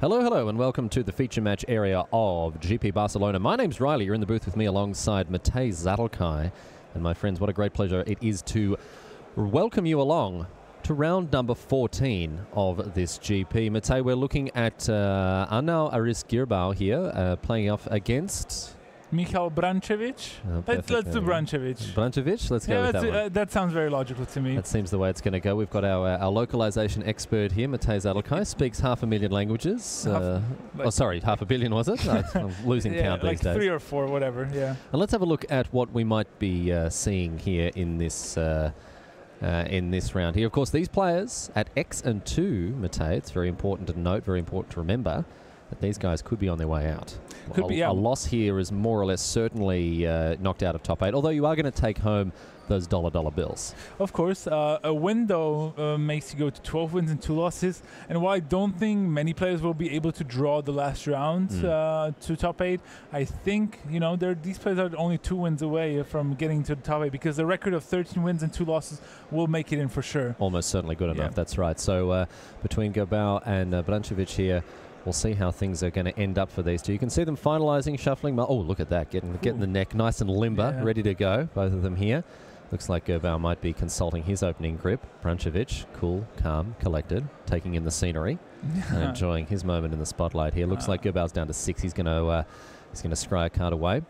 Hello, hello, and welcome to the feature match area of GP Barcelona. My name's Riley. You're in the booth with me alongside Matej Zadelkai. And my friends, what a great pleasure it is to welcome you along to round number 14 of this GP. Matej, we're looking at Arnau Aris-Girbau here, playing off against... Michal Brancevic. Let's do Brancevic. Brancevic? Let's go with that one. That sounds very logical to me. That seems the way it's going to go. We've got our localization expert here, Matej Zadelkai, speaks 500,000 languages. Sorry, 500 million was it? I'm losing count these days. 3 or 4, whatever, yeah. And let's have a look at what we might be seeing here in this round here. Of course, these players at X and 2, Matej, it's very important to note, very important to remember, that these guys could be on their way out. A loss here is more or less certainly knocked out of top 8, although you are going to take home those dollar bills. Of course, a win, though, makes you go to 12 wins and 2 losses. And while I don't think many players will be able to draw the last round to top 8, I think, you know, these players are only 2 wins away from getting to the top 8, because the record of 13 wins and 2 losses will make it in for sure. Almost certainly good enough, that's right. So between Girbau and Brancevic here, we'll see how things are going to end up for these two. You can see them finalizing, shuffling. Oh, look at that. Getting the neck nice and limber, ready to go. Both of them here. Looks like Girbau might be consulting his opening grip. Brancevic, cool, calm, collected, taking in the scenery and enjoying his moment in the spotlight here. Looks like Girbau's down to 6. He's going to scry a card away.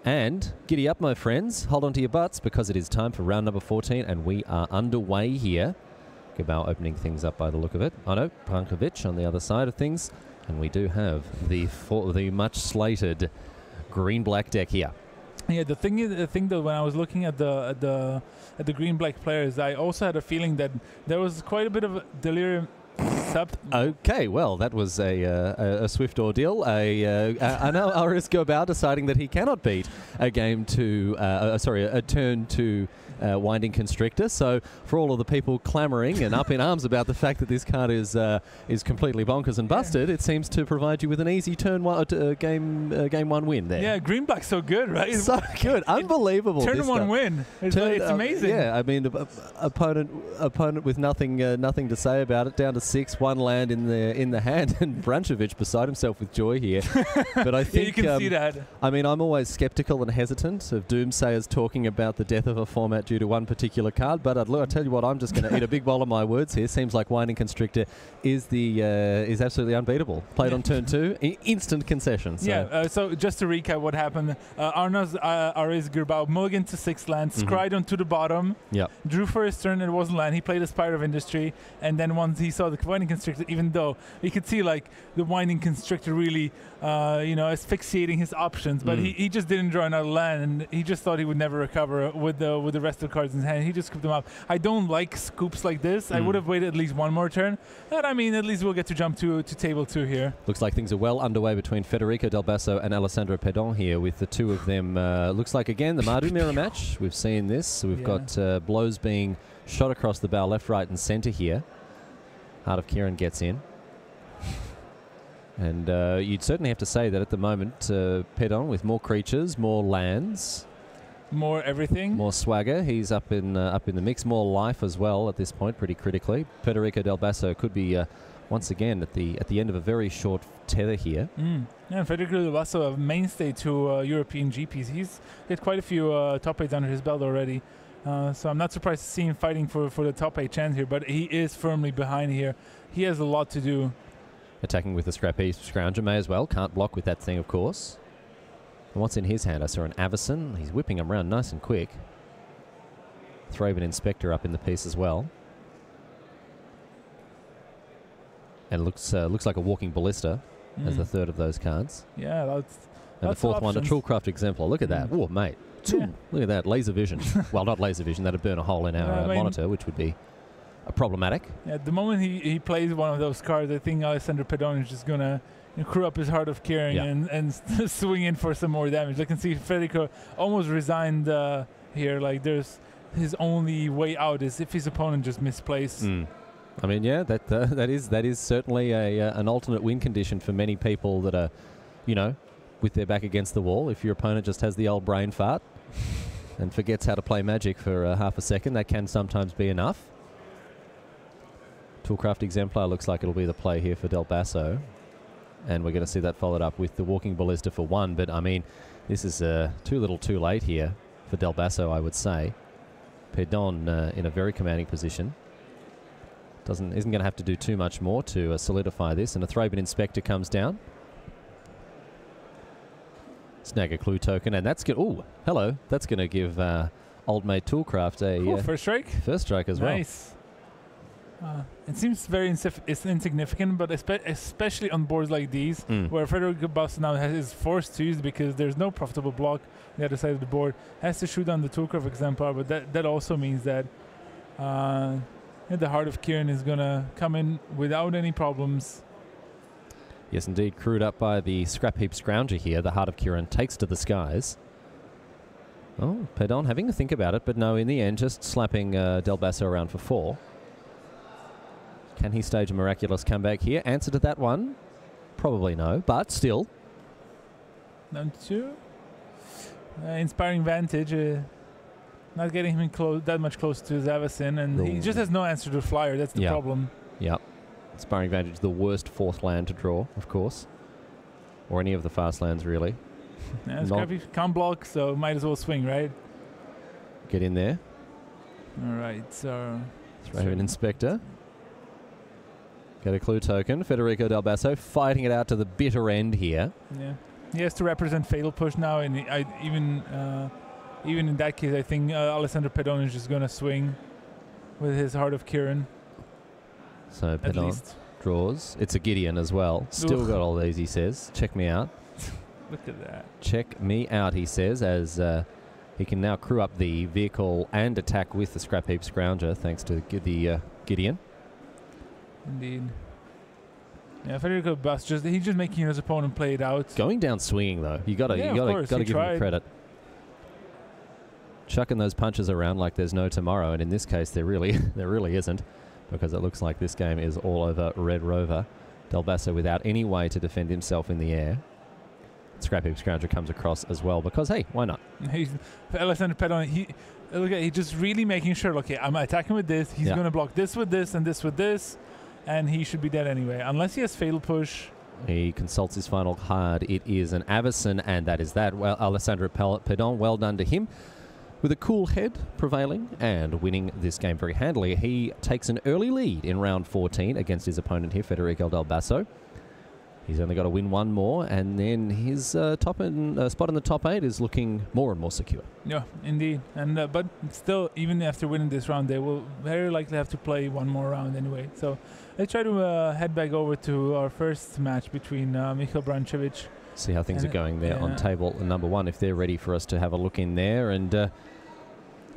And giddy up, my friends. Hold on to your butts, because it is time for round number 14, and we are underway here. Girbau opening things up by the look of it. Arnau Brancevic on the other side of things. And we do have the much slated green-black deck here. Yeah, the thing though, when I was looking at the green-black players, I also had a feeling that there was quite a bit of delirium. Okay, well, that was a swift ordeal. Arnau Aris-Girbau deciding that he cannot beat a turn to Winding Constrictor. So for all of the people clamouring and up in arms about the fact that this card is completely bonkers and busted, it seems to provide you with an easy game 1 win there. Yeah, green black's so good, right? So good, unbelievable. Turn 1 win. It's amazing. Yeah, I mean, opponent with nothing to say about it. Down to 6, 1 land in the hand, and Brancevic beside himself with joy here. But I think you can see that. I mean, I'm always skeptical and hesitant of doomsayers talking about the death of a format due to one particular card, but I'll tell you what, I'm just going to eat a big bowl of my words here. Seems like Winding Constrictor is absolutely unbeatable. Played on turn 2, instant concession. So. Yeah, so just to recap what happened, Arnau Aris-Girbau mulliganed to 6 lands, scried onto the bottom, drew for his turn, and it wasn't land. He played a Spirit of Industry, and then once he saw the Winding Constrictor, even though you could see like the Winding Constrictor really asphyxiating his options, but he just didn't draw another land, and he just thought he would never recover with the rest of the cards in his hand. He just scooped them up. I don't like scoops like this. I would have waited at least 1 more turn, but I mean, at least we'll get to jump to table 2 here. Looks like things are well underway between Federico Del Basso and Alessandro Pedon here, with the two of them. Looks like, again, the Mardu mirror match. We've seen this. So we've got blows being shot across the bow, left, right, and center here. Heart of Kieran gets in. And you'd certainly have to say that at the moment, Pedon with more creatures, more lands, more everything, more swagger. He's up in the mix, more life as well at this point, pretty critically. Federico Del Basso could be once again at the end of a very short tether here. Yeah, Federico Del Basso, a mainstay to European GPs. He's got quite a few top 8s under his belt already. So I'm not surprised to see him fighting for the top 8 chance here, but he is firmly behind here. He has a lot to do. Attacking with the Scrappy Scrounger may as well. Can't block with that thing, of course. And what's in his hand? I saw an Avison. He's whipping him around nice and quick. Thraben Inspector up in the piece as well. And looks like a walking ballista as the third of those cards. Yeah, that's and the fourth one, a Toolcraft Exemplar. Look at that. Oh, mate. Look at that. Laser vision. Well, not laser vision. That'd burn a hole in our monitor, which would be problematic. Yeah, the moment he plays one of those cards, I think Alessandro Pedon is just going to crew up his Heart of Kieran and swing in for some more damage. I can see Federico almost resigned here. Like, there's his only way out is if his opponent just misplays. I mean, yeah, that is certainly an alternate win condition for many people that are, with their back against the wall. If your opponent just has the old brain fart and forgets how to play Magic for half a second, that can sometimes be enough. Toolcraft Exemplar looks like it'll be the play here for Del Basso. And we're going to see that followed up with the walking ballista for 1. But, I mean, this is too little too late here for Del Basso, I would say. Pedon in a very commanding position. Isn't going to have to do too much more to solidify this. And a Thraben Inspector comes down. Snag a clue token. And that's good. Oh, hello. That's going to give old mate Toolcraft a... first strike? First strike as well. Nice. It seems very insignificant, but especially on boards like these, where Federico Basso now is forced to use because there's no profitable block on the other side of the board, has to shoot down the Toolcraft exemplar, but that also means that the Heart of Kiran is going to come in without any problems. Yes, indeed. Crewed up by the Scrap Heap Scrounger here, the Heart of Kiran takes to the skies. Oh, Pedon having to think about it, but no, in the end, just slapping Del Basso around for 4. Can he stage a miraculous comeback here? Answer to that one, probably no, but still. Down 2. Inspiring Vantage, not getting him that much close to Zavacin, and he just has no answer to the flyer. That's the problem. Yep. Inspiring Vantage, the worst 4th land to draw, of course. Or any of the fast lands, really. Yeah, Scrappy can't block, so might as well swing, right? Get in there. All right, so... Thraben Inspector. Get a clue token. Federico Del Basso fighting it out to the bitter end here. Yeah, he has to represent Fatal Push now, and even in that case, I think Alessandro Pedon is just going to swing with his Heart of Kiran. So Pedon draws. It's a Gideon as well. Still got all these, he says. Check me out. Look at that. Check me out, he says, as he can now crew up the vehicle and attack with the Scrap Heap Scrounger, thanks to the Gideon. Indeed. Yeah, Federico Basso he's just making his opponent play it out. Going down swinging though. You gotta give him credit. Chucking those punches around like there's no tomorrow, and in this case there really isn't, because it looks like this game is all over Red Rover. Del Basso without any way to defend himself in the air. Scrap Heap Scrounger comes across as well because hey, why not? Alessandro Pedon, he's just really making sure. Okay, I'm attacking with this. He's going to block this with this and this with this. And he should be dead anyway, unless he has Fatal Push. He consults his final card. It is an Avacyn, and that is that. Well, Alessandro Pedon, well done to him. With a cool head prevailing and winning this game very handily. He takes an early lead in round 14 against his opponent here, Federico Del Basso. He's only got to win one more, and then his spot in the top 8 is looking more and more secure. Yeah, indeed. And but still, even after winning this round, they will very likely have to play one more round anyway. So let's try to head back over to our first match between Michal Brancevic. See how things are going there on table number 1, if they're ready for us to have a look in there. And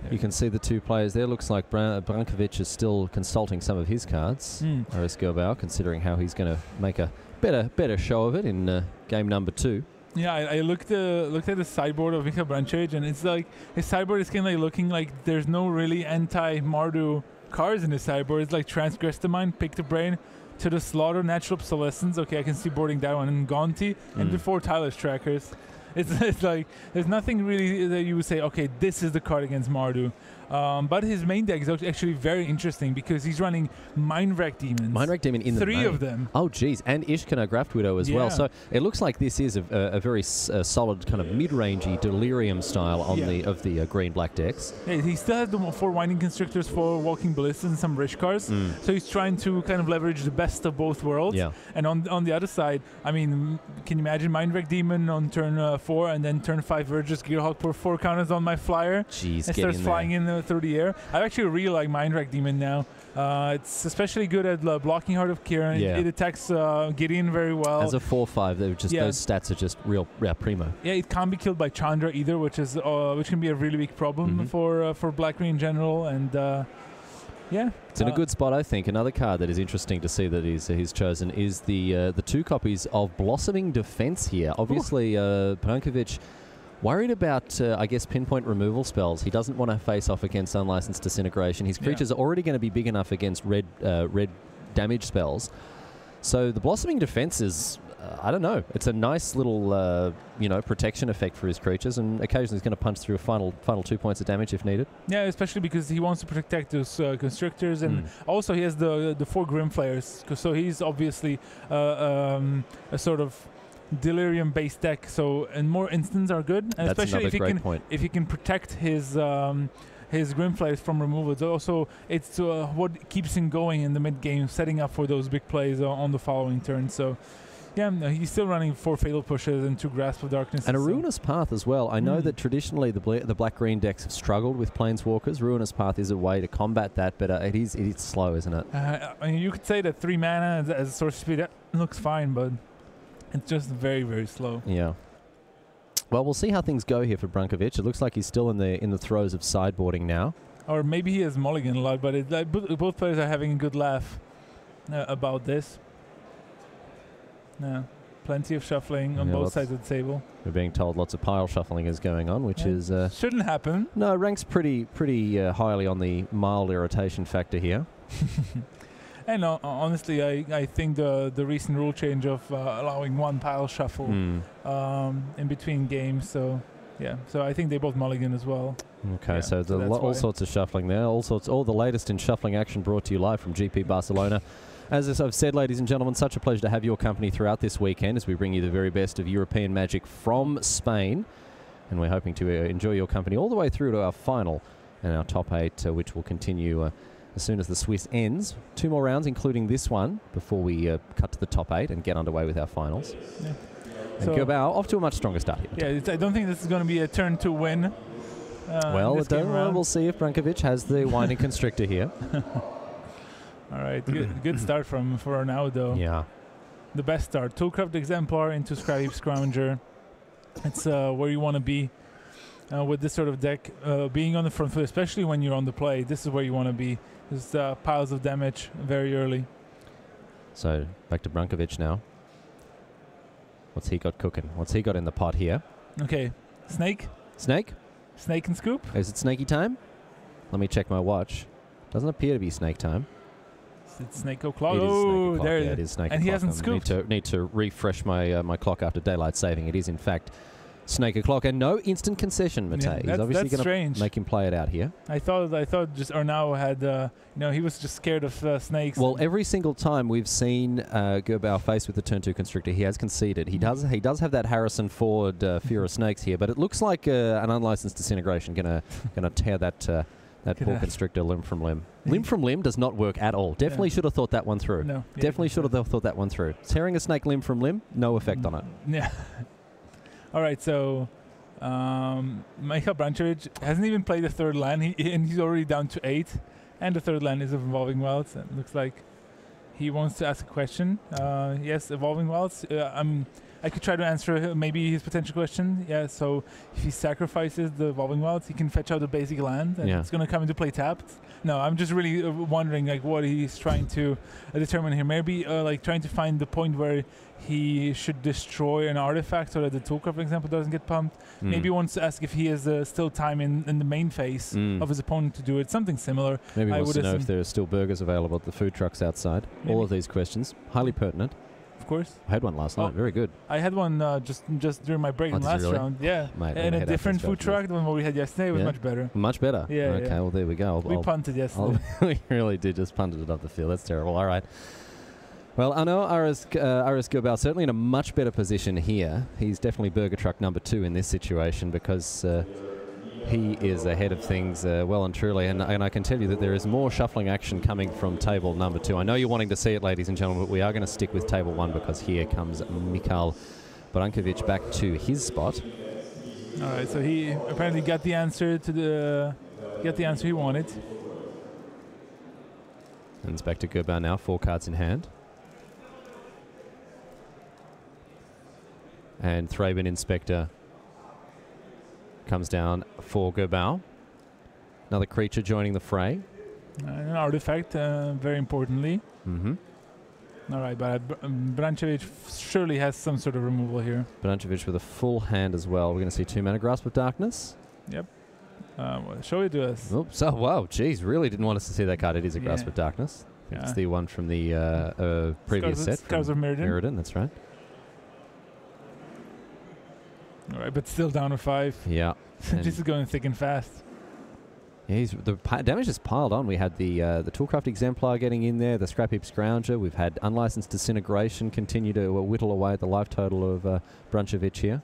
you can see the two players there. Looks like Brankovic is still consulting some of his cards. Aris Gilbao, considering how he's going to make a better show of it in game number 2. Yeah, I looked at the sideboard of Michal Brancevic, and it's like his sideboard is kind of looking like there's no really anti-Mardu cards in his sideboard. It's like Transgress the Mind, Pick the Brain, To the Slaughter, Natural Obsolescence. Okay, I can see boarding that one, and Gonti, and the 4 Tireless Trackers. It's like there's nothing really that you would say, okay, this is the card against Mardu. But his main deck is actually very interesting because he's running Mindwreck Demons. Mindwreck Demon in the 3 of them. Oh, geez. And Ishkana Graft Widow as well. So it looks like this is a very solid kind of mid-rangey Delirium style on of the green-black decks. Yeah, he still has the 4 Winding Constrictors, 4 Walking Ballistas, and some Rich cards. So he's trying to kind of leverage the best of both worlds. Yeah. And on the other side, I mean, can you imagine Mindwreck Demon on turn 4 and then turn 5 Vergis Gearhawk pour 4 counters on my flyer? Jeez, it starts flying in through the air. I actually really like Mindwreck Demon now. It's especially good at blocking Heart of Kiran. It attacks Gideon very well. As a 4/5, those stats are just real primo. Yeah, it can't be killed by Chandra either, which can be a really big problem for Black-Green in general. And it's in a good spot, I think. Another card that is interesting to see that he's chosen is the 2 copies of Blossoming Defense here. Obviously, Brankovic worried about, I guess, pinpoint removal spells. He doesn't want to face off against Unlicensed Disintegration. His creatures are already going to be big enough against red damage spells. So the Blossoming Defense is I don't know. It's a nice little, protection effect for his creatures, and occasionally he's going to punch through a final 2 points of damage if needed. Yeah, especially because he wants to protect those constructors, and also he has the 4 Grim Flayers, so he's obviously a sort of delirium-based deck. So, and more instants are good, and especially if he can protect his Grim Flayers from removal. It's what keeps him going in the mid game, setting up for those big plays on the following turn. So, yeah, he's still running 4 Fatal Pushes and 2 Grasp of Darkness. And a Ruinous Path as well. I know that traditionally the black-green decks have struggled with Planeswalkers. Ruinous Path is a way to combat that, but it is slow, isn't it? I mean, you could say that 3 mana as a source speed looks fine, but it's just very, very slow. Yeah. Well, we'll see how things go here for Brankovic. It looks like he's still in the throes of sideboarding now. Or maybe he has mulligan a lot, but both players are having a good laugh about this. Yeah, plenty of shuffling on both sides of the table. We're being told lots of pile shuffling is going on, which is... shouldn't happen. No, ranks pretty highly on the mild irritation factor here. And honestly, I think the recent rule change of allowing 1 pile shuffle in between games, so I think they both mulligan as well. Okay, so all sorts of shuffling there, all the latest in shuffling action brought to you live from GP Barcelona. As I've said, ladies and gentlemen, such a pleasure to have your company throughout this weekend as we bring you the very best of European Magic from Spain, and we're hoping to enjoy your company all the way through to our final and our top 8, which will continue as soon as the Swiss ends. 2 more rounds, including this one, before we cut to the top 8 and get underway with our finals. Yeah. And so Gerbau off to a much stronger start here. Yeah, I don't think this is going to be a turn to win. We'll see if Brankovic has the Winding Constrictor here. All right, good start for now, though. Yeah. The best start. Toolcraft Exemplar into Scryheap Scrounger. It's where you want to be with this sort of deck. Being on the front foot, especially when you're on the play, this is where you want to be. There's piles of damage very early. So back to Brankovic now. What's he got cooking? What's he got in the pot here? Okay, Snake? Snake and Scoop? Is it snaky time? Let me check my watch. Doesn't appear to be snake time. It's Snake O'Clock. Oh, there it is. Snake O'Clock. And he hasn't scooped. Need to refresh my my clock after daylight saving. It is in fact Snake O'Clock, and no instant concession, Matej. Yeah, he's obviously going to make him play it out here. I thought just Arnau had he was just scared of snakes. Well, every single time we've seen Gerbau faced with the turn 2 Constrictor, he has conceded. He does have that Harrison Ford fear of snakes here, but it looks like an unlicensed Disintegration gonna tear that poor Constrictor limb from limb. Limb from limb does not work at all. Definitely should have thought that one through. No, definitely should have thought that one through. Tearing a snake limb from limb, no effect on it. Yeah. All right, so Michal Brankovic hasn't even played the 3rd land, and he's already down to 8. And the 3rd land is Evolving Wilds. It looks like he wants to ask a question. Yes, Evolving Wilds. I could try to answer maybe his potential question. Yeah, so if he sacrifices the Evolving Wilds, he can fetch out a basic land, and it's going to come into play tapped. No, I'm just really wondering what he's trying to determine here. Maybe trying to find the point where he should destroy an artifact so that the toolcraft, for example, doesn't get pumped. Maybe he wants to ask if he has still time in the main phase of his opponent to do it. Something similar. Maybe he wants to know if there are still burgers available at the food trucks outside. Maybe. All of these questions, highly pertinent. Of course. I had one last night. Very good. I had one just during my break in last round. Yeah. Mate, and a different food truck. The one we had yesterday was much better. Much better? Yeah. Okay, well, there we go. We punted yesterday. We really did just punted it off the field. That's terrible. All right. Well, I know Aris Gerbau certainly in a much better position here. He's definitely burger truck number 2 in this situation because he is ahead of things well and truly. And I can tell you that there is more shuffling action coming from table number 2. I know you're wanting to see it, ladies and gentlemen, but we are going to stick with table 1 because here comes Michal Brankovic back to his spot. All right, so he apparently got the answer he wanted. And it's back to Gerbau now, 4 cards in hand. And Thraben Inspector comes down for Gerbau. Another creature joining the fray. An artifact, very importantly. All right, but Brankovic surely has some sort of removal here. Brankovic with a full hand as well. We're going to see 2 mana Grasp of Darkness. Yep. Show it to us. Oops. Oh, wow. Jeez, really didn't want us to see that card. It is a Grasp of Darkness. It's the one from the previous set. Scars of Mirrodin. That's right. All right, but still down to 5. Yeah. This is going thick and fast. Yeah, the damage has piled on. We had the Toolcraft Exemplar getting in there, the Scrap Heap Scrounger. We've had Unlicensed Disintegration continue to whittle away at the life total of Bruncevic here.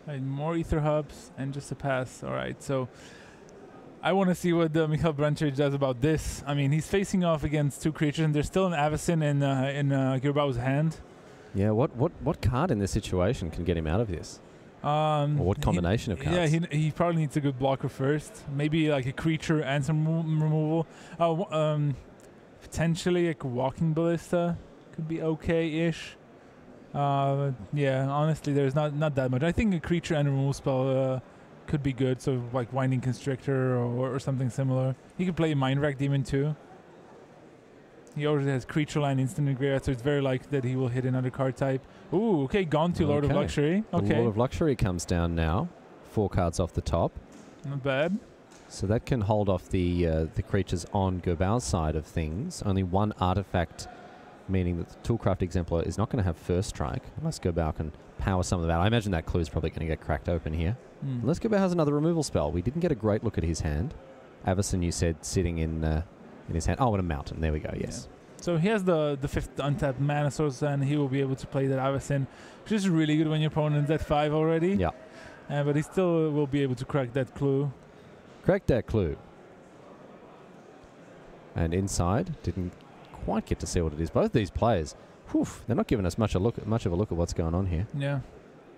Right, more Ether Hubs and just a pass. All right, so I want to see what Michal Bruncevic does about this. I mean, he's facing off against 2 creatures, and there's still an Avacyn in Gilbao's hand. Yeah, what card in this situation can get him out of this? Or what combination of cards? Yeah, he probably needs a good blocker first. Maybe like a creature and some removal. Potentially like a Walking Ballista could be okay-ish. Yeah, honestly, there's not that much. I think a creature and a removal spell could be good. So like Winding Constrictor or something similar. He could play Mind Rack Demon too. He already has creature line instant in graveyard, so it's very likely that he will hit another card type. Ooh, okay, gone to Lord of Luxury. Okay. The Lord of Luxury comes down now. 4 cards off the top. Not bad. So that can hold off the creatures on Gerbao's side of things. Only 1 artifact, meaning that the Toolcraft Exemplar is not going to have first strike, unless Gerbao can power some of that. I imagine that clue is probably going to get cracked open here. Unless Gerbao has another removal spell. We didn't get a great look at his hand. Avacyn, you said, sitting in his hand. Oh, and a mountain. There we go, yes. Yeah. So he has the 5th untapped mana source, and he will be able to play that Avacyn, which is really good when your opponent's at 5 already. Yeah. But he still will be able to crack that clue. Crack that clue. And inside, didn't quite get to see what it is. Both these players, they're not giving us much of a look at what's going on here. Yeah.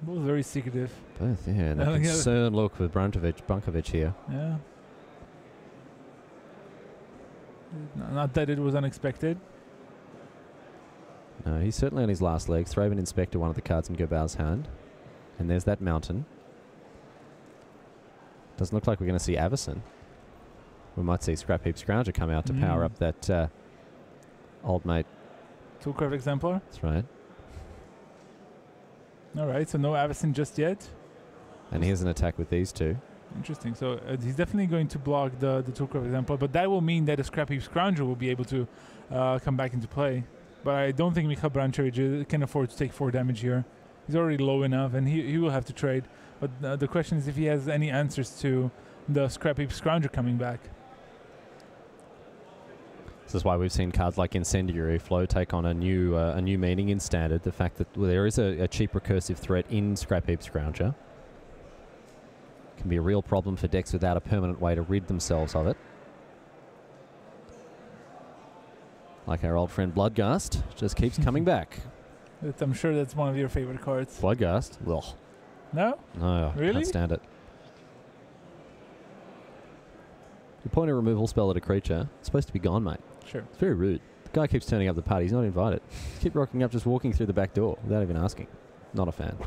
Both very secretive. Both, yeah. And a concerned look with Bruncevic here. Yeah. Not that it was unexpected. No, he's certainly on his last legs. Thraben Inspector, one of the cards in Gerbao's hand. And there's that mountain. Doesn't look like we're going to see Avacyn. We might see Scrap Heap Scrounger come out to power up that old mate. Toolcraft Exemplar? That's right. All right, so no Avacyn just yet. And here's an attack with these 2. Interesting. So he's definitely going to block the Toolcraft Exemplar, but that will mean that the Scrap Heap Scrounger will be able to come back into play. But I don't think Michal Bruncevic can afford to take 4 damage here. He's already low enough, and he will have to trade. But the question is if he has any answers to the Scrap Heap Scrounger coming back. This is why we've seen cards like Incendiary Flow take on a new meaning in Standard. The fact that there is a cheap recursive threat in Scrap Heap Scrounger can be a real problem for decks without a permanent way to rid themselves of it. Like our old friend Bloodghast, just keeps coming back. I'm sure that's one of your favorite cards. Bloodghast? Ugh. No? No, really? Can't stand it. You point a removal spell at a creature, it's supposed to be gone, mate. Sure. It's very rude. The guy keeps turning up the party. He's not invited. Keep rocking up, just walking through the back door without even asking. Not a fan.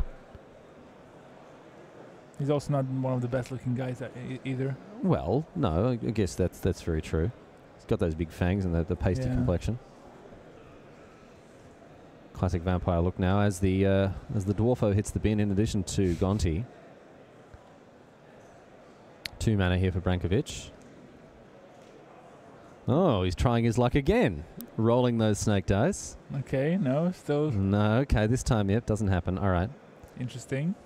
He's also not one of the best-looking guys either. Well, no, I guess that's very true. He's got those big fangs and the pasty complexion. Classic vampire look now as the Dwarfo hits the bin in addition to Gonti. 2 mana here for Brankovic. Oh, he's trying his luck again. Rolling those snake dice. Okay, no, still. No, okay, this time, yep, doesn't happen. All right. Interesting.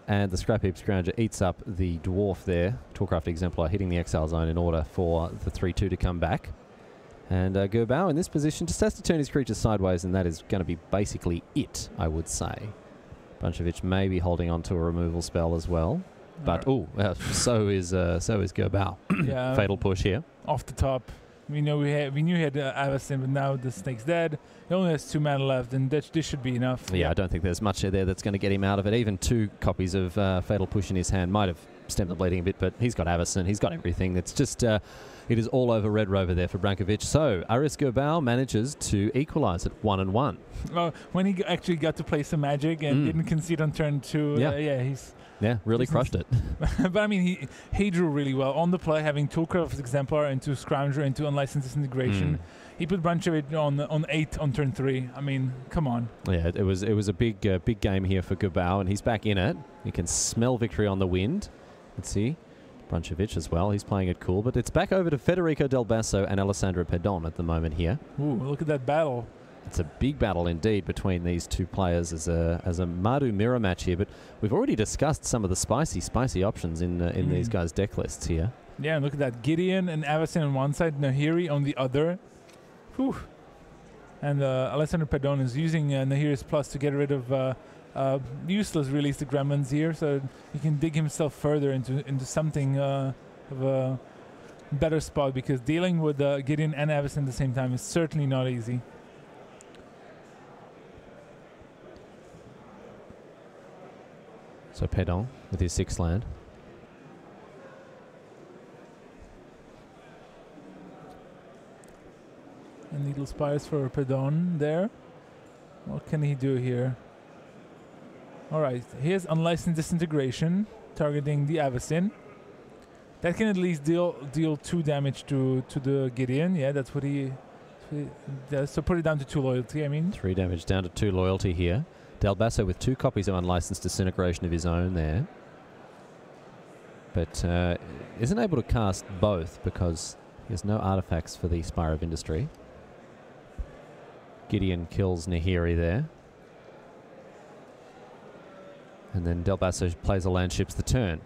And the Scrap Heap Scrounger eats up the Dwarf there. Toolcraft Exemplar hitting the Exile Zone in order for the 3-2 to come back. And Gerbao in this position just has to turn his creatures sideways, and that is going to be basically it, I would say. Bruncevic may be holding on to a removal spell as well. But, so is Gerbao. Yeah. Fatal push here. Off the top. We knew he had Avacyn, but now the snake's dead. He only has 2 mana left, and this should be enough. Yeah, I don't think there's much there that's going to get him out of it. Even 2 copies of Fatal Push in his hand might have stemmed the bleeding a bit, but he's got Avacyn, he's got everything. It's just, it is all over Red Rover there for Brankovic. So, Aris Gerbao manages to equalise at 1-1. Well, when he actually got to play some Magic and didn't concede on turn 2, he's... Yeah, really crushed it. But I mean, he drew really well on the play, having Toolcraft Exemplar into Scrounger into Unlicensed Disintegration. He put Bruncevic on 8 on turn 3. I mean, come on. Yeah, it was a big game here for Gerbao, and he's back in it. You can smell victory on the wind. Let's see, Bruncevic as well. He's playing it cool, but it's back over to Federico Del Basso and Alessandro Pedon at the moment here. Ooh, look at that battle. It's a big battle indeed between these two players as a Madu mirror match here, but we've already discussed some of the spicy options in these guys' deck lists here. Yeah, and look at that. Gideon and Avacyn on one side, Nahiri on the other. Whew. And Alessandro Pedon is using Nahiri's Plus to get rid of useless release the gremlins here, so he can dig himself further into something of a better spot, because dealing with Gideon and Avacyn at the same time is certainly not easy. So Pedon with his 6th land. And Needle Spires for Pedon there. What can he do here? Alright, here's Unlicensed Disintegration, targeting the Avacyn. That can at least deal 2 damage to the Gideon. Yeah, that's what he does. So put it down to 2 loyalty, I mean. 3 damage down to 2 loyalty here. Del Basso with 2 copies of Unlicensed Disintegration of his own there. But isn't able to cast both because he has no artifacts for the Spire of Industry. Gideon kills Nahiri there. And then Del Basso plays a land, ships the turn.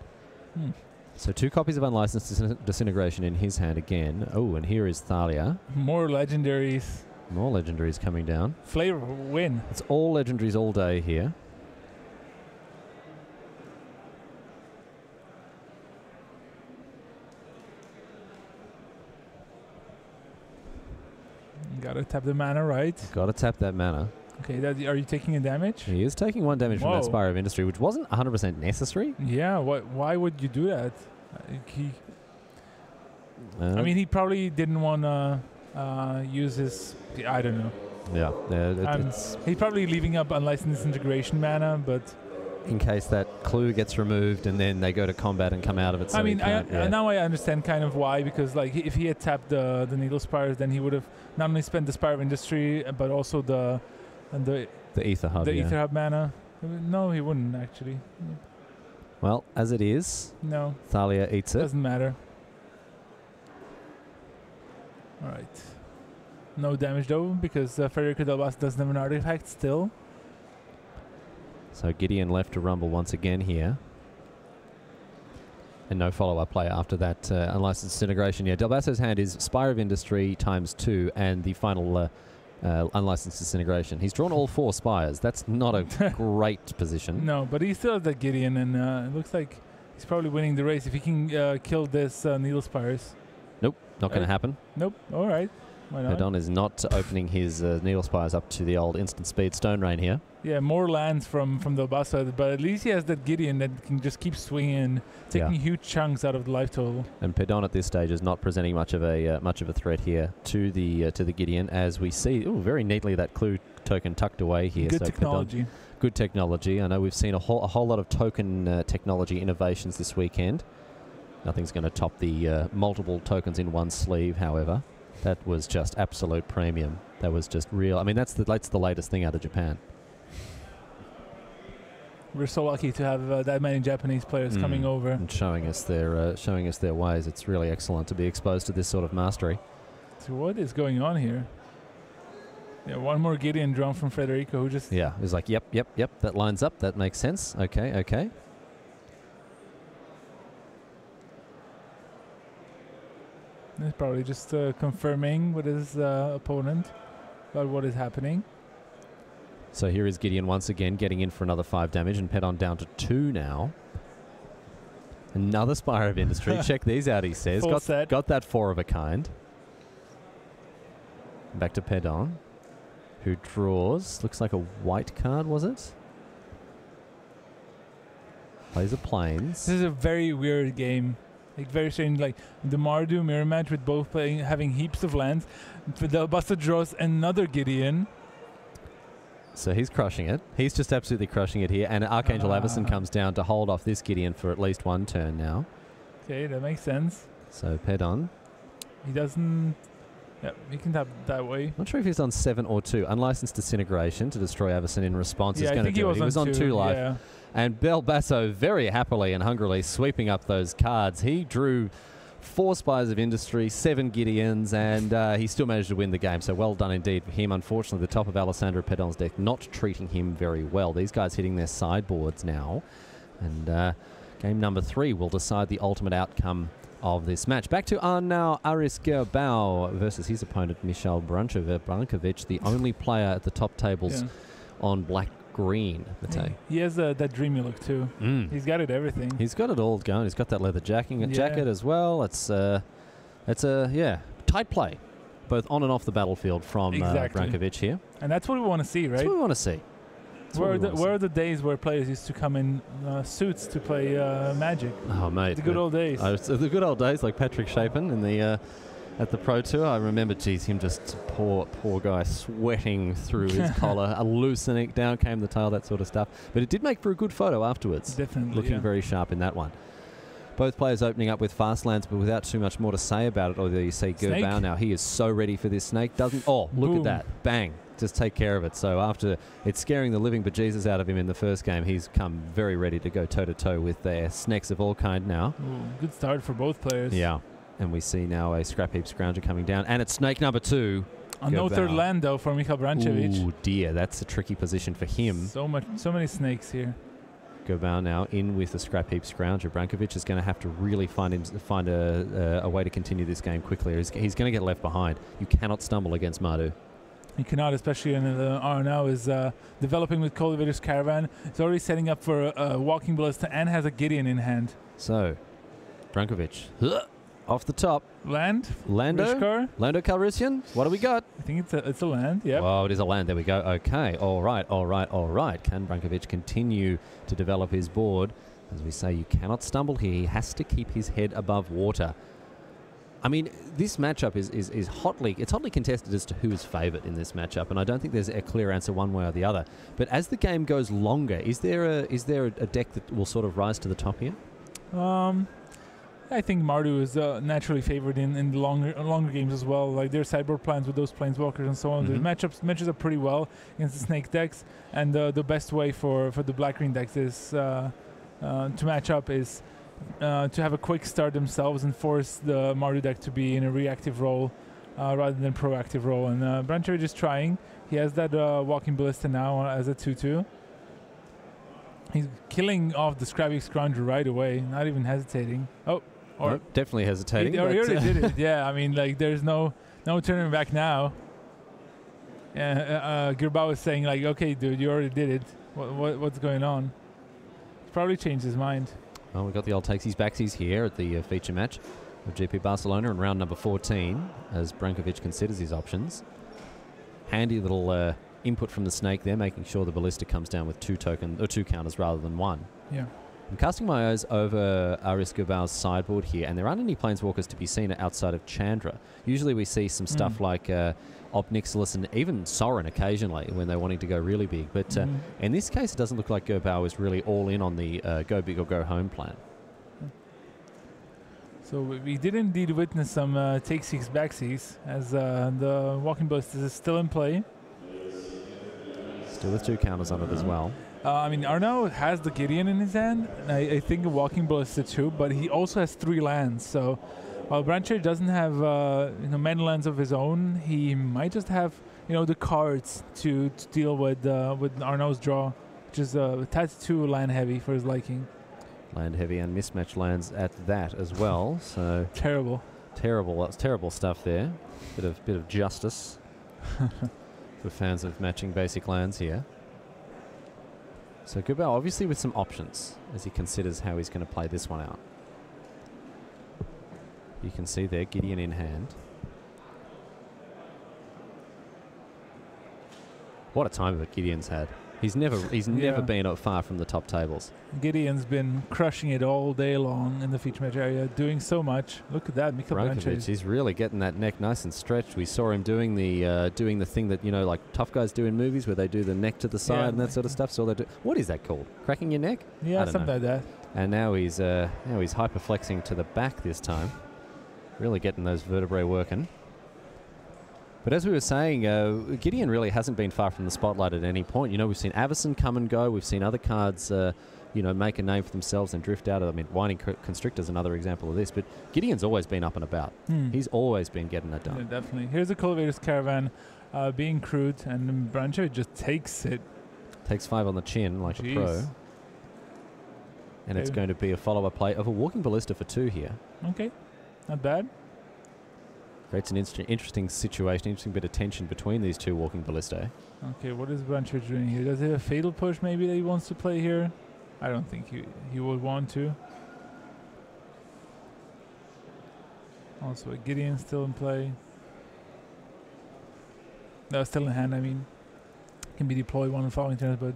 So 2 copies of Unlicensed Disintegration in his hand again. Oh, and here is Thalia. More legendaries. More legendaries coming down. Flavor win. It's all legendaries all day here. Gotta tap the mana, right? Gotta tap that mana. Okay, are you taking a damage? He is taking 1 damage from that Spire of Industry, which wasn't 100% necessary. Yeah, why would you do that? I mean, he probably didn't want to use his... I don't know. Yeah. He's probably leaving up Unlicensed Disintegration mana, but... In case that clue gets removed and then they go to combat and come out of it. So I mean, now I understand kind of why, because like if he had tapped the Needle Spires, then he would have not only spent the Spire of Industry, but also the Ether Hub. The Ether Hub mana. No, he wouldn't actually. Well, as it is, no. Thalia eats it. Doesn't matter. All right. No damage though, because Federico Del Basso doesn't have an artifact still. So Gideon left to rumble once again here. And no follow-up play after that Unlicensed Disintegration. Yeah, Del Basso's hand is Spire of Industry ×2 and the final Unlicensed Disintegration. He's drawn all 4 Spires. That's not a great position. No, but he still has that Gideon, and it looks like he's probably winning the race if he can kill this Needle Spires. Nope, not going to happen. Nope, all right. Pedon is not opening his Needle Spires up to the old instant speed Stone Rain here. Yeah, more lands from Del Basso, but at least he has that Gideon that can just keep swinging, taking huge chunks out of the life total. And Pedon at this stage is not presenting much of a threat here to the Gideon, as we see very neatly that clue token tucked away here. Good technology. Pedon, good technology. I know we've seen a whole lot of token technology innovations this weekend. Nothing's going to top the multiple tokens in one sleeve, however. That was just absolute premium. That was just real. I mean, that's the latest thing out of Japan. We're so lucky to have that many Japanese players coming over and showing us their ways. It's really excellent to be exposed to this sort of mastery. So what is going on here? Yeah, one more Gideon drawn from Federico, who just he's like, yep, that lines up. That makes sense. Okay. He's probably just confirming with his opponent about what is happening. So here is Gideon once again getting in for another 5 damage, and Pedon down to 2 now. Another Spire of Industry. Check these out, he says. Got that 4 of a kind. Back to Pedon, who draws, looks like a white card, was it? Plays a Plains. This is a very weird game. Like very strange, like the Mardu mirror match with both having heaps of lands. Del Basso draws another Gideon. So he's crushing it. He's just absolutely crushing it here. And Archangel Avacyn comes down to hold off this Gideon for at least 1 turn now. Okay, that makes sense. So Pedon. He doesn't... Yeah, he can tap that way. Not sure if he's on 7 or 2. Unlicensed Disintegration to destroy Avacyn in response is going to do it. He was on 2 life. Yeah. And Del Basso very happily and hungrily sweeping up those cards. He drew 4 Spies of Industry, 7 Gideons, and he still managed to win the game. So well done indeed for him. Unfortunately, the top of Alessandro Pedon's deck not treating him very well. These guys hitting their sideboards now. And game number 3 will decide the ultimate outcome of this match. Back to Arnau Aris-Gerbau versus his opponent, Michal Brankovic, the only player at the top tables on black-green. He has that dreamy look too. He's got it everything. He's got it all going. He's got that leather jacket as well. It's a tight play, both on and off the battlefield from Brankovic here. And that's what we want to see, right? That's what we want to see. Where are the days where players used to come in suits to play Magic? Oh, mate. The good old days. The good old days, like Patrick Chapin in the at the Pro Tour. I remember, geez, him just poor guy sweating through his collar, loosening, down came the tail, that sort of stuff. But it did make for a good photo afterwards. Definitely, looking very sharp in that one. Both players opening up with fast lands, but without too much more to say about it. Although you see Gerbau now, he is so ready for this snake. Look at that, bang. Just take care of it. So after it's scaring the living bejesus out of him in the first game, he's come very ready to go toe-to-toe with their snakes of all kind now. Ooh, good start for both players. Yeah. And we see now a Scrap Heap Scrounger coming down. And it's snake number 2. No third land, though, for Michal Brankovic. Oh, dear. That's a tricky position for him. So many snakes here. Gerbau now in with the Scrap Heap Scrounger. Brankovic is going to have to really find a way to continue this game quickly. He's going to get left behind. You cannot stumble against Mardu. You cannot, especially in the Arnau is developing with Cultivator's Caravan. He's already setting up for a Walking Ballista and has a Gideon in hand. So, Brankovic, off the top. Lando Calrissian, what do we got? I think it's a land, yeah. Oh, it is a land. There we go. Okay, all right. Can Brankovic continue to develop his board? As we say, you cannot stumble here. He has to keep his head above water. I mean, this matchup is hotly contested as to who is favoured in this matchup, and I don't think there's a clear answer one way or the other. But as the game goes longer, is there a deck that will sort of rise to the top here? I think Mardu is naturally favoured in the longer games as well. Like their sideboard plans with those planeswalkers and so on. The matches up pretty well against the snake decks, and the best way for the black-green decks is to match up is to have a quick start themselves and force the Mardu deck to be in a reactive role rather than proactive role. And Brankovic is trying. He has that Walking Ballista now as a 2/2. He's killing off the Scrabby Scrounger right away, not even hesitating. Or definitely hesitating. He already did it. Yeah, I mean, like there's no turning back now. Gerbau is saying like, okay, dude, you already did it. What's going on? He's probably changed his mind. Well, we've got the old takesies-backsies here at the feature match of GP Barcelona in round number 14 as Brankovic considers his options. Handy little input from the snake there, making sure the ballista comes down with 2 counters rather than 1. Yeah. I'm casting my eyes over Aris-Gerbau's sideboard here, and there aren't any planeswalkers to be seen outside of Chandra. Usually we see some stuff like Ob Nixilis and even Sorin occasionally when they're wanting to go really big. But in this case, it doesn't look like Gerbau is really all in on the go big or go home plan. So we did indeed witness some take-six backsies as the Walking Ballista is still in play. Still with 2 counters on it as well. I mean, Arnau has the Gideon in his hand. I think a Walking Ballista too, but he also has 3 lands. So while Brankovic doesn't have many lands of his own, he might just have the cards to deal with Arnau's draw, which is a tad too land heavy for his liking. Land heavy and mismatched lands at that as well. So terrible. That's terrible stuff there. Bit of justice for fans of matching basic lands here. So Gerbau obviously with some options as he considers how he's going to play this one out. You can see there Gideon in hand. What a time of it Gideon's had. He's never been far from the top tables. Gideon's been crushing it all day long in the feature match area, doing so much. Look at that, Michal Brankovic. He's really getting that neck nice and stretched. We saw him doing the thing that like tough guys do in movies, where they do the neck to the side and that sort of stuff. So they do. What is that called? Cracking your neck? Yeah, something like that. And now he's hyperflexing to the back this time, really getting those vertebrae working. But as we were saying, Gideon really hasn't been far from the spotlight at any point. You know, we've seen Avison come and go. We've seen other cards, you know, make a name for themselves and drift out of them. I mean, Whining Constrictor is another example of this. But Gideon's always been up and about. He's always been getting it done. Yeah, definitely. Here's a Cultivator's Caravan being crude, and Brancho just takes it. Takes 5 on the chin like a pro. And it's going to be a follow-up play of a Walking Ballista for 2 here. Okay, not bad. Creates an interesting situation, interesting bit of tension between these 2 Walking Ballistae. Okay, what is Brancho doing here? Does he have a Fatal Push maybe that he wants to play here? I don't think he would want to. Also, a Gideon still in play. No, still in hand, I mean. Can be deployed one of the following turns, but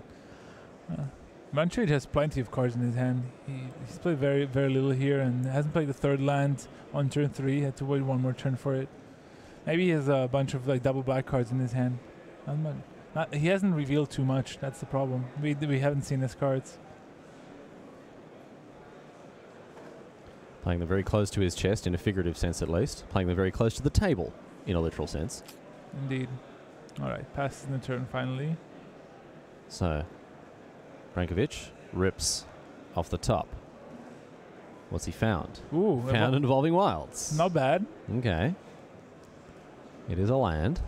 Brancho has plenty of cards in his hand. He's played very, very little here and hasn't played the 3rd land on turn 3. Had to wait 1 more turn for it. Maybe he has a bunch of like double black cards in his hand. He hasn't revealed too much. That's the problem. We haven't seen his cards. Playing them very close to his chest in a figurative sense, at least. Playing them very close to the table in a literal sense. Indeed. All right, passes in the turn finally. So, Brankovic rips off the top. What's he found? Ooh, found an Evolving Wilds. Not bad. Okay. It is a land.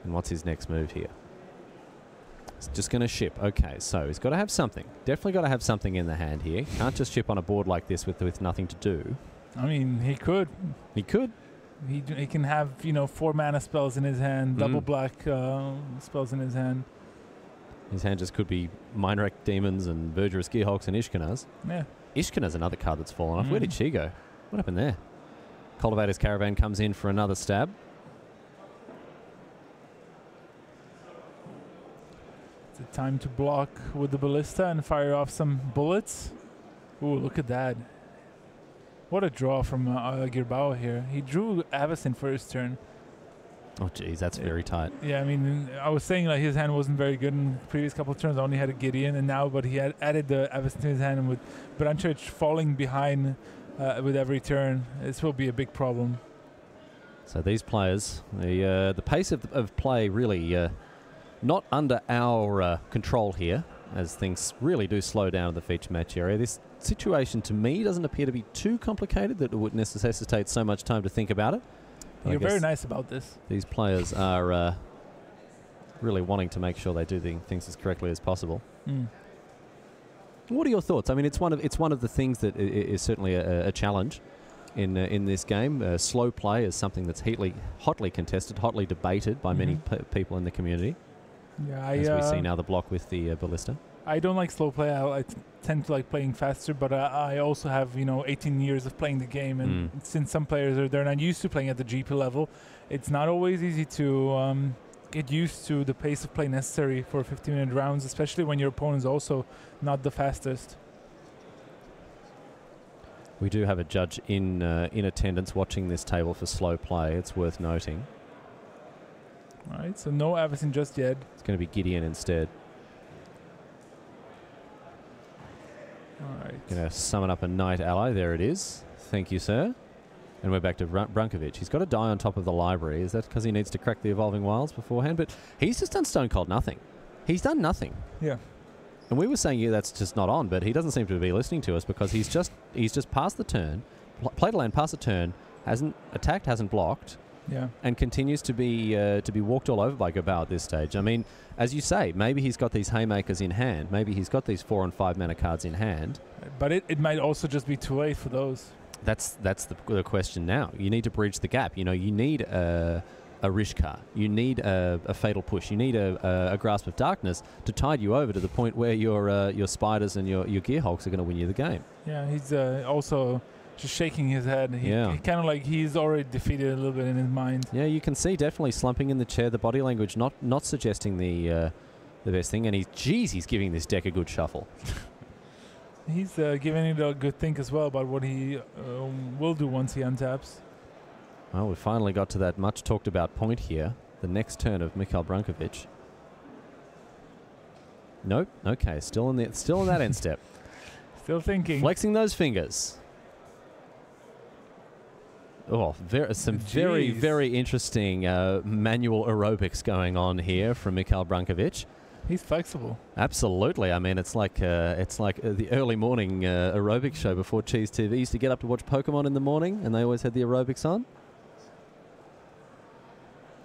And what's his next move here? He's just going to ship. Okay, so he's got to have something. Definitely got to have something in the hand here. Can't just ship on a board like this with nothing to do. I mean, he could. He could. He can have, you know, 4 mana spells in his hand, double black spells in his hand. His hand just could be Minor Demons and Verdurous Gearhulks and Ishkanaz. Yeah. Ishkanaz another card that's fallen off. Where did she go? What happened there? Cultivator's Caravan comes in for another stab. It's time to block with the Ballista and fire off some bullets. Ooh, look at that. What a draw from Girbao here. He drew Avison for his turn. Oh, geez, that's very tight. Yeah, I mean, I was saying like his hand wasn't very good in the previous couple of turns. Only had a Gideon, and now, but he had added the Avison to his hand, and with Brancho falling behind with every turn, this will be a big problem. So these players, the pace of play really not under our control here, as things really do slow down in the feature match area. This situation to me doesn't appear to be too complicated that it would necessitate so much time to think about it. You're very nice about this. These players are really wanting to make sure they do things as correctly as possible. What are your thoughts? I mean, it's one of the things that is certainly a challenge in this game. Slow play is something that's hotly contested, hotly debated by many people in the community. Yeah, as we see now the block with the Ballista. I don't like slow play. I tend to like playing faster, but I also have 18 years of playing the game, and since some players they're not used to playing at the GP level, it's not always easy to get used to the pace of play necessary for 15-minute rounds, especially when your opponent is also not the fastest. We do have a judge in attendance watching this table for slow play. It's worth noting. All right, so no Avison just yet. It's going to be Gideon instead. All right. Going to summon up a Knight Ally. There it is. Thank you, sir. And we're back to Brankovic. He's got to die on top of the library. Is that because he needs to crack the Evolving Wilds beforehand? But he's just done stone cold nothing. He's done nothing. Yeah. And we were saying, that's just not on, but he doesn't seem to be listening to us because he's just passed the turn, played a land, passed the turn, hasn't attacked, hasn't blocked. Yeah. And continues to be walked all over by Girbao at this stage. I mean, as you say, maybe he's got these haymakers in hand. Maybe he's got these 4 and 5 mana cards in hand. But it might also just be too late for those. That's the question now. You need to bridge the gap. You need a Rishkar. You need a Fatal Push. You need a Grasp of Darkness to tide you over to the point where your Spiders and your Gearhulks are going to win you the game. Yeah, he's also just shaking his head. He kind of like he's already defeated a little bit in his mind. Yeah, you can see definitely slumping in the chair. The body language not suggesting the best thing. And he's giving this deck a good shuffle. He's giving it a good think as well about what he will do once he untaps. Well, we finally got to that much talked about point here. The next turn of Mikhail Brankovic. Nope. Okay, still in that end step. Still thinking. Flexing those fingers. Oh, very, very interesting manual aerobics going on here from Mikhail Brankovic. He's flexible. Absolutely. I mean, it's like the early morning aerobics show before Cheese TV. Used to get up to watch Pokemon in the morning, and they always had the aerobics on.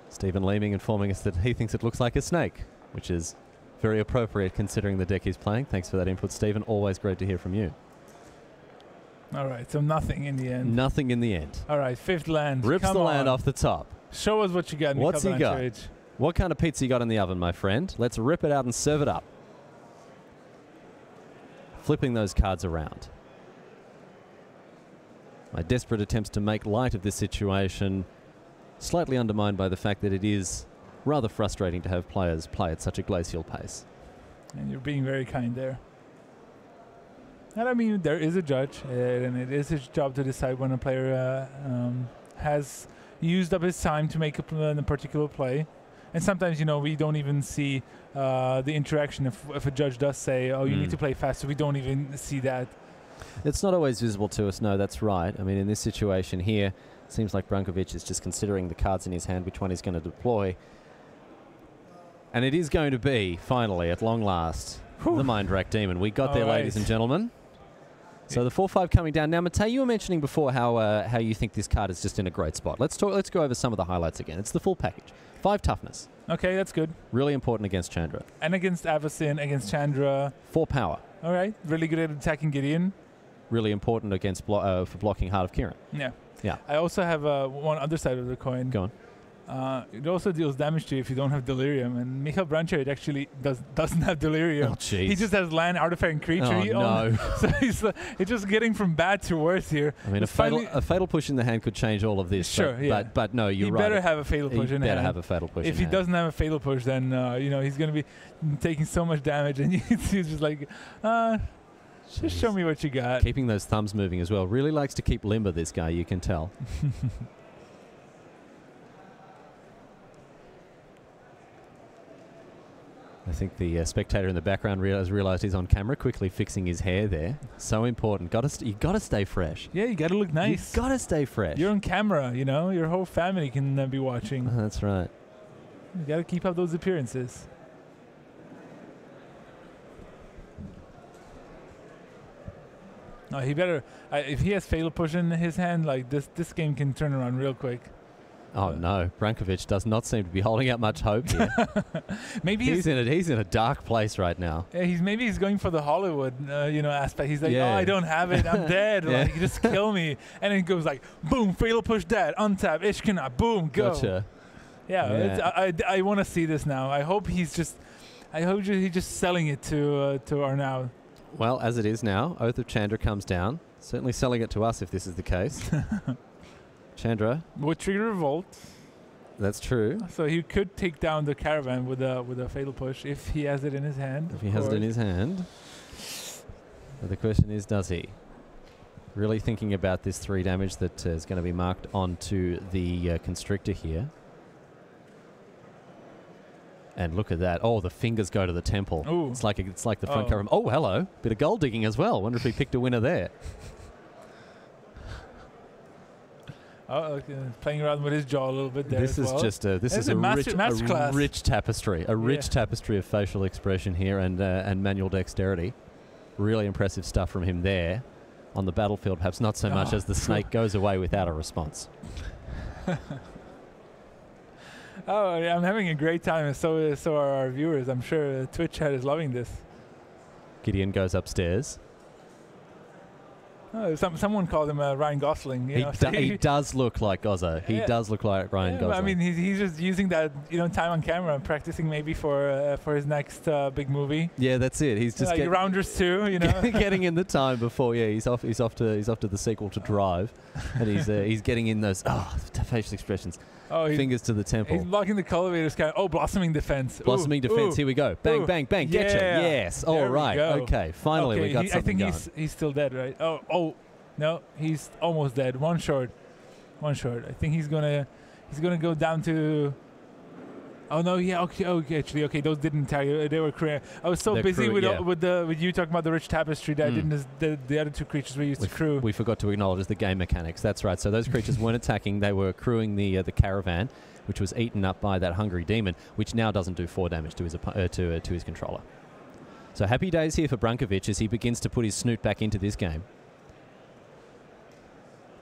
Stephen Leeming informing us that he thinks it looks like a snake, which is very appropriate considering the deck he's playing. Thanks for that input, Stephen. Always great to hear from you. All right, so nothing in the end. Nothing in the end. All right, fifth land. Rips the land off the top. Show us what you got, What's he got? What kind of pizza you got in the oven, my friend? Let's rip it out and serve it up. Flipping those cards around. My desperate attempts to make light of this situation slightly undermined by the fact that it is rather frustrating to have players play at such a glacial pace. And you're being very kind there. And I mean, there is a judge, and it is his job to decide when a player has used up his time to make a particular play. And sometimes, you know, we don't even see the interaction. If a judge does say, oh, you need to play faster, we don't even see that. It's not always visible to us. No, that's right. I mean, in this situation here, it seems like Brankovic is just considering the cards in his hand, which one he's going to deploy. And it is going to be, finally, at long last, the Mind Rack Demon. We got there, ladies and gentlemen. So the 4-5 coming down. Now, Matej, you were mentioning before how you think this card is just in a great spot. Let's go over some of the highlights again. It's the full package. 5 toughness. Okay, that's good. Really important against Chandra. And against Avacyn, against Chandra. 4 power. All right. Really good at attacking Gideon. Really important against for blocking Heart of Kiran. Yeah. Yeah. I also have one other side of the coin. Go on. It also deals damage to you if you don't have Delirium, and Mikhail Brankovic actually doesn't have Delirium. Oh, jeez. He just has land, artifact, and creature. Oh, no. So he's just getting from bad to worse here. I mean, a fatal push in the hand could change all of this. Sure, but no, you're right. He better have a fatal push in hand. He better have a fatal push. If he doesn't have a fatal push, then you know he's going to be taking so much damage, and he's just like, just show me what you got. Keeping those thumbs moving as well. Really likes to keep limber, this guy, you can tell. I think the spectator in the background realized he's on camera, quickly fixing his hair there. So important. You gotta stay fresh. Yeah, you gotta look nice. You gotta stay fresh. You're on camera, you know. Your whole family can be watching. That's right. You gotta keep up those appearances. No, he better. If he has fatal push in his hand, like this game can turn around real quick. Oh no, Brankovic does not seem to be holding out much hope here. Maybe he's in a dark place right now. Yeah, maybe he's going for the Hollywood aspect. He's like, oh, I don't have it, I'm dead. Like, just kill me. And then it goes like, boom, fatal push dead, untap, Ishkana, boom, go. Gotcha. Yeah. I want to see this now. I hope he's just selling it to Arnaud. Well, as it is now, Oath of Chandra comes down. Certainly selling it to us if this is the case. Chandra would trigger revolt. That's true. So he could take down the caravan with a fatal push if he has it in his hand. If he has it in his hand. But the question is, does he? Really thinking about this 3 damage that is going to be marked onto the Constrictor here. And look at that. Oh, the fingers go to the temple. Ooh. It's like the front cover. Oh, hello. Bit of gold digging as well. Wonder if he picked a winner there. Playing around with his jaw a little bit there. This is just a rich tapestry, rich tapestry of facial expression here and manual dexterity. Really impressive stuff from him there. On the battlefield, perhaps not so much as the snake goes away without a response. I'm having a great time, and so are our viewers. I'm sure Twitch chat is loving this. Gideon goes upstairs. Someone called him Ryan Gosling. He does look like Gozzo. He does look like Ryan Gosling. I mean, he's just using that time on camera and practicing maybe for his next big movie. Yeah, that's it. He's just like Rounders 2, getting in the time before. Yeah, he's off to the sequel to Drive, and he's getting in those facial expressions. Fingers to the temple. He's blocking the cultivators. Blossoming defense. Blossoming defense. Here we go. Bang, bang, bang. Yeah. Getcha. Yes. All right. Okay. Finally, we got something going. I think he's still dead, right? Oh, no, he's almost dead. One short. I think he's gonna go down to Oh no, yeah, okay, actually, okay, those didn't tell you. They were Korean. I was so busy with you talking about the rich tapestry that I didn't. The other two creatures we used to crew. We forgot to acknowledge the game mechanics. That's right. So those creatures weren't attacking; they were crewing the caravan, which was eaten up by that hungry demon, which now doesn't do 4 damage to his controller. So happy days here for Brankovic as he begins to put his snoot back into this game.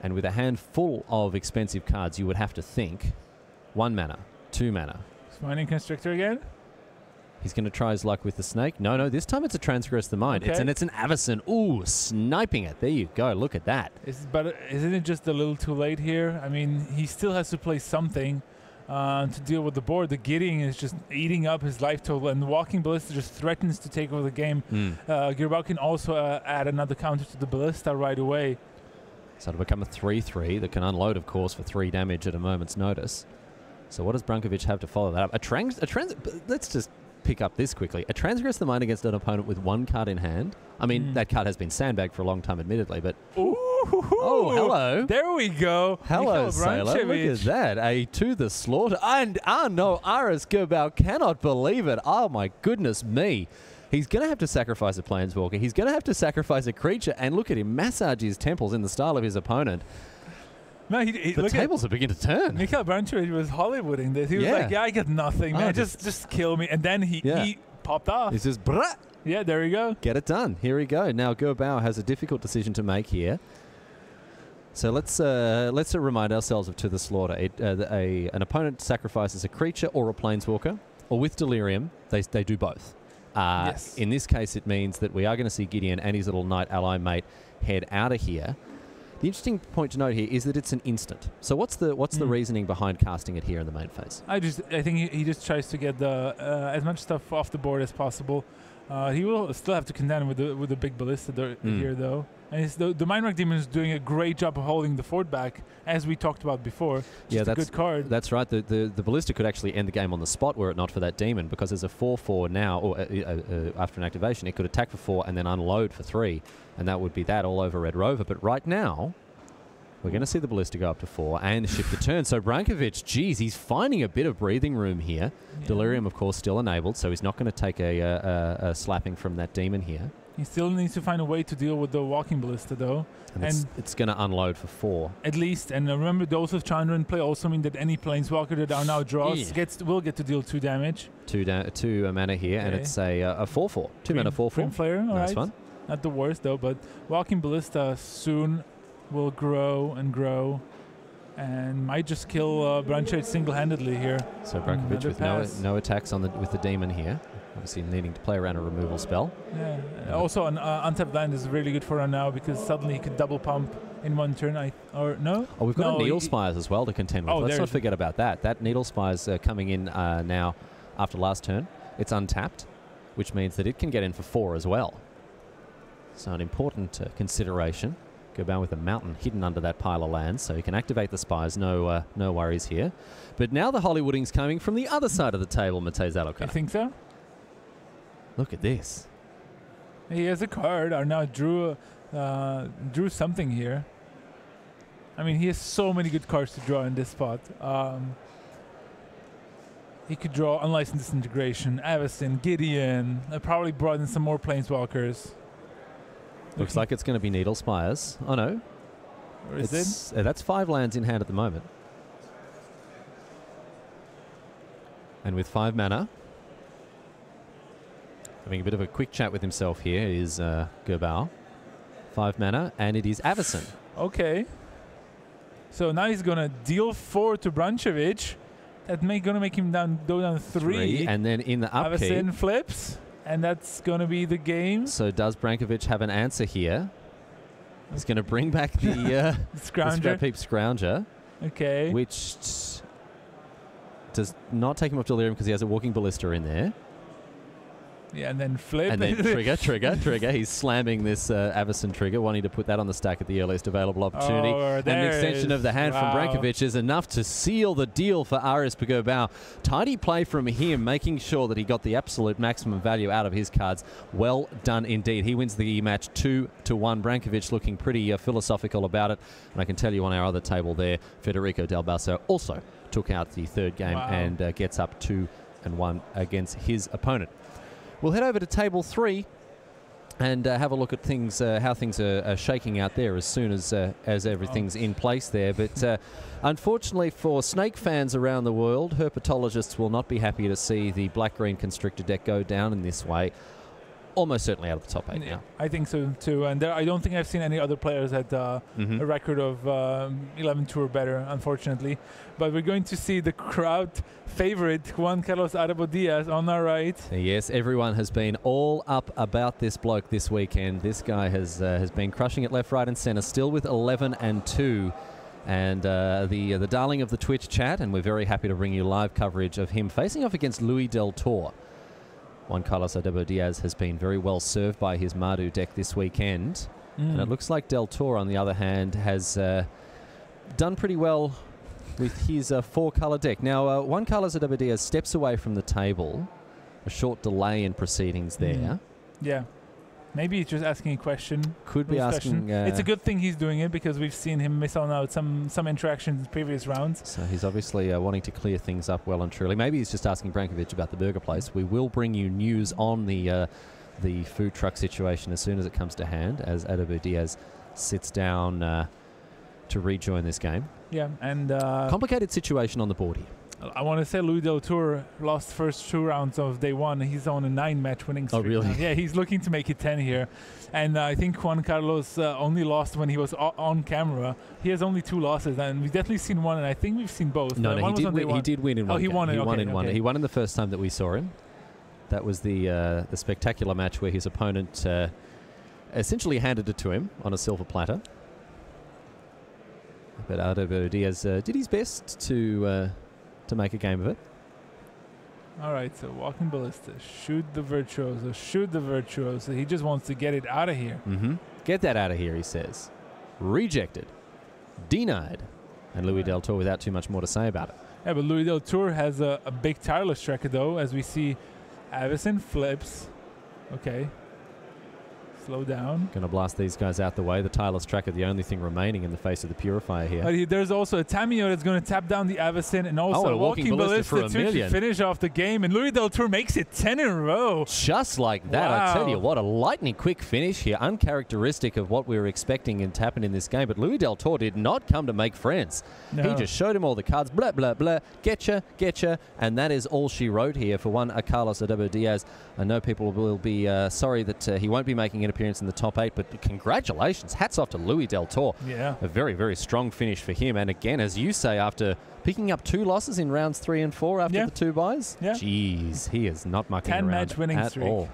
And with a hand full of expensive cards, you would have to think 1 mana, 2 mana. Mining Constrictor again? He's going to try his luck with the snake. No, this time it's a Transgress the Mind. Okay. It's an Avacyn. Ooh, sniping it. There you go. Look at that. But isn't it just a little too late here? I mean, he still has to play something to deal with the board. The Gideon is just eating up his life total, and the Walking Ballista just threatens to take over the game. Girbal can also add another counter to the Ballista right away. So it'll become a 3/3 that can unload, of course, for 3 damage at a moment's notice. So what does Brankovic have to follow that up? Let's just pick up this quickly. A Transgress the Mind against an opponent with 1 card in hand. I mean, that card has been sandbagged for a long time, admittedly, but... Ooh, oh, hello. There we go. Hello, Sailor. Look at that. A to the slaughter. And, no, Aris Girbal cannot believe it. Oh, my goodness me. He's going to have to sacrifice a Planeswalker. He's going to have to sacrifice a creature. And look at him massage his temples in the style of his opponent. No, the tables are beginning to turn. Mikhail Brankovic was Hollywooding this. He was like, I get nothing, man. Just kill me. And then he popped off. He says, brah. Yeah, there we go. Get it done. Here we go. Now, Girbal has a difficult decision to make here. So let's remind ourselves of To the Slaughter. An opponent sacrifices a creature or a Planeswalker, or with Delirium, they do both. Yes. In this case, it means that we are going to see Gideon and his little knight ally mate head out of here. The interesting point to note here is that it's an instant. So what's the reasoning behind casting it here in the main phase? I think he just tries to get the as much stuff off the board as possible. He will still have to contend with the big Ballista here, though. And the Mindwreck Demon is doing a great job of holding the fort back, as we talked about before. That's a good card. That's right. The Ballista could actually end the game on the spot were it not for that Demon, because there's a 4/4 now, or after an activation, it could attack for 4 and then unload for 3, and that would be that all over Red Rover. But right now, we're going to see the Ballista go up to 4 and shift the turn. So Brankovic, geez, he's finding a bit of breathing room here. Yeah. Delirium, of course, still enabled, so he's not going to take a slapping from that Demon here. He still needs to find a way to deal with the Walking Ballista, though. And it's going to unload for 4. At least. And remember, those of Chandra in play also mean that any Planeswalker that are now draws will get to deal 2 damage. 2 mana here, and it's a 4/4. 2 mana 4/4. Flame Flare, all nice right. One. Not the worst, though, but Walking Ballista soon will grow and grow, and might just kill Brankovic single-handedly here. So Brankovic with no attacks with the Demon here. Obviously needing to play around a removal spell. Yeah. Also, an untapped land is really good for him now, because suddenly he could double pump in 1 turn. We've got a Needle Spires as well to contend with. Let's not forget about that. That Needle Spires coming in now after last turn. It's untapped, which means that it can get in for 4 as well. So an important consideration. Girbal with a mountain hidden under that pile of land, so he can activate the Spires. No worries here. But now the Hollywooding's coming from the other side of the table, Matej Zalokar. I think so. Look at this. He has a card. Now drew something here. I mean, he has so many good cards to draw in this spot. He could draw Unlicensed Disintegration, Avacyn, Gideon. Probably brought in some more Planeswalkers. Looks like it's going to be Needle Spires. Oh no. Or is it? That's 5 lands in hand at the moment. And with 5 mana, having a bit of a quick chat with himself here is Girbal. 5 mana, and it is Avacyn. Okay. So now he's going to deal 4 to Brankovic. That's going to make him go down 3. And then in the upkeep, Avacyn flips. And that's going to be the game. So does Brankovic have an answer here? He's going to bring back the Scrap Heap Scrounger. Okay. Which does not take him off Delirium because he has a Walking Ballista in there. Yeah, and then flip. And then trigger. He's slamming this Avacyn trigger, wanting to put that on the stack at the earliest available opportunity. And the extension of the hand from Brankovic is enough to seal the deal for Aris Girbal. Tidy play from him, making sure that he got the absolute maximum value out of his cards. Well done indeed. He wins the match 2-1. Brankovic looking pretty philosophical about it. And I can tell you on our other table there, Federico Del Basso also took out the third game and gets up 2-1 against his opponent. We'll head over to table 3 and have a look at things, how things are shaking out there as soon as everything's in place there. But unfortunately for snake fans around the world, herpetologists will not be happy to see the black-green constrictor deck go down in this way. Almost certainly out of the top 8 now. I think so too, and I don't think I've seen any other players at a record of 11-2 or better, unfortunately. But we're going to see the crowd favorite Juan Carlos Arabo Diaz on our right. Yes, everyone has been all up about this bloke this weekend. This guy has been crushing it left, right, and centre, still with 11-2. And the darling of the Twitch chat, and we're very happy to bring you live coverage of him facing off against Louis Del Toro. Juan Carlos Arabo Diaz has been very well served by his Mardu deck this weekend. And it looks like Del Toro, on the other hand, has done pretty well with his 4-colour deck. Now, Juan Carlos Arabo Diaz steps away from the table. A short delay in proceedings there. Yeah. Maybe he's just asking a question. Could be asking... it's a good thing he's doing it, because we've seen him miss on out some interactions in previous rounds. So he's obviously wanting to clear things up well and truly. Maybe he's just asking Brankovic about the burger place. We will bring you news on the food truck situation as soon as it comes to hand, as Arabo Diaz sits down to rejoin this game. Yeah, and... complicated situation on the board here. I want to say Louis Del Toro lost first 2 rounds of day 1. He's on a 9-match winning streak. Oh, really? Now. Yeah, he's looking to make it 10 here. And I think Juan Carlos only lost when he was on camera. He has only 2 losses, and we've definitely seen one, and I think we've seen both. No, he did win in one. Oh, he won it. He won in one. Okay. He won in the first time that we saw him. That was the spectacular match where his opponent essentially handed it to him on a silver platter. But Arabo Diaz did his best to make a game of it. All right, so walking ballista, shoot the virtuoso, shoot the virtuoso. He just wants to get it out of here. Get that out of here, he says. Rejected. Denied. And Louis Del Toro without too much more to say about it. Yeah, but Louis Del Toro has a big tireless tracker, though, as we see Avicen flips. Okay. Slow down. Going to blast these guys out the way. The tireless tracker, the only thing remaining in the face of the Purifier here. There's also a Tamio that's going to tap down the Avicen, and also a walking ballista to finish off the game. And Louis Del Toro makes it 10 in a row. Just like that. Wow. I tell you what, a lightning quick finish here. Uncharacteristic of what we were expecting to happen in this game. But Louis Del Toro did not come to make friends. No. He just showed him all the cards. Blah, blah, blah. Getcha. And that is all she wrote here for Juan Carlos Arabo Diaz. I know people will be sorry that he won't be making an appearance in the top 8, but congratulations. Hats off to Louis Del Toro. Yeah. A very, very strong finish for him. And again, as you say, after picking up 2 losses in rounds 3 and 4 after the 2 buys, jeez, he is not mucking around 10-match winning at streak. all.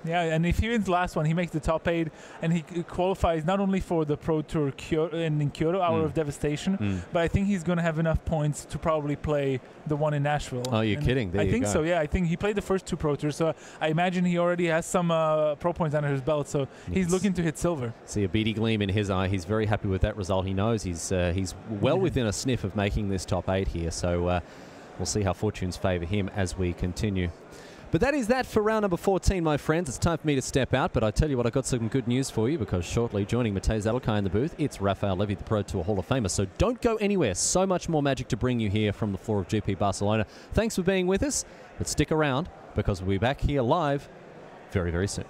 Yeah, and if he wins the last one, he makes the top 8, and he qualifies not only for the Pro Tour in Kyoto, Hour of Devastation, but I think he's going to have enough points to probably play the one in Nashville. Oh, you're kidding. There I you think go. so, yeah. I think he played the first 2 Pro Tours, so I imagine he already has some pro points under his belt, so he's looking to hit silver. See a beady gleam in his eye. He's very happy with that result. He knows he's well within a sniff of making this top 8 here, so we'll see how fortunes favour him as we continue. But that is that for round number 14, my friends. It's time for me to step out, but I tell you what, I've got some good news for you, because shortly joining Matej Zadelkai in the booth, it's Rafael Levy, the Pro Tour Hall of Famer. So don't go anywhere. So much more magic to bring you here from the floor of GP Barcelona. Thanks for being with us, but stick around, because we'll be back here live very, very soon.